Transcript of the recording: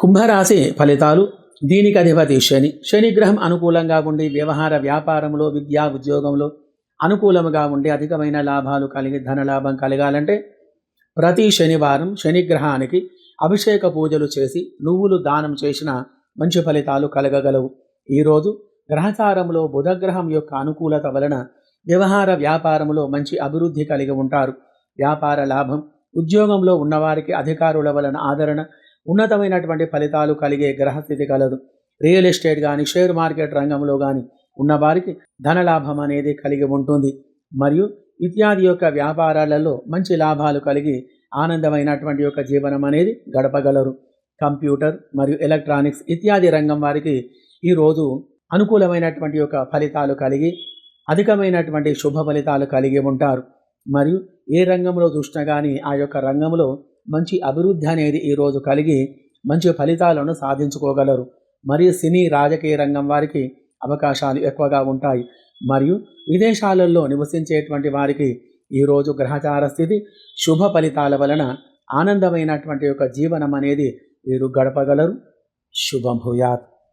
కుంభరాశి ఫలితాలు. దీనికి అధిపతి శని. శనిగ్రహం అనుకూలంగా ఉండి వ్యవహార వ్యాపారంలో, విద్యా ఉద్యోగంలో అనుకూలముగా ఉండి అధికమైన లాభాలు కలిగి ధనలాభం కలగాలంటే ప్రతి శనివారం శనిగ్రహానికి అభిషేక పూజలు చేసి నువ్వులు దానం చేసిన మంచి ఫలితాలు కలగగలవు. ఈరోజు గ్రహచారంలో బుధగ్రహం యొక్క అనుకూలత వలన వ్యవహార వ్యాపారంలో మంచి అభివృద్ధి కలిగి ఉంటారు. వ్యాపార లాభం, ఉద్యోగంలో ఉన్నవారికి అధికారుల వలన ఆదరణ, ఉన్నతమైనటువంటి ఫలితాలు కలిగే గ్రహస్థితి కలదు. రియల్ ఎస్టేట్ కానీ, షేర్ మార్కెట్ రంగంలో కానీ ఉన్నవారికి ధనలాభం అనేది కలిగి ఉంటుంది. మరియు ఇత్యాది యొక్క వ్యాపారాలలో మంచి లాభాలు కలిగి ఆనందమైనటువంటి యొక్క జీవనం అనేది గడపగలరు. కంప్యూటర్ మరియు ఎలక్ట్రానిక్స్ ఇత్యాది రంగం వారికి ఈరోజు అనుకూలమైనటువంటి యొక్క ఫలితాలు కలిగి అధికమైనటువంటి శుభ ఫలితాలు కలిగి ఉంటారు. మరియు ఏ రంగంలో చూసినా కానీ ఆ యొక్క రంగంలో మంచి అభివృద్ధి అనేది ఈరోజు కలిగి మంచి ఫలితాలను సాధించుకోగలరు. మరియు సినీ రాజకీయ రంగం వారికి అవకాశాలు ఎక్కువగా ఉంటాయి. మరియు విదేశాలలో నివసించేటువంటి వారికి ఈరోజు గ్రహచార స్థితి శుభ ఫలితాల వలన ఆనందమైనటువంటి యొక్క జీవనం అనేది వీరు గడపగలరు. శుభం భూయాత్.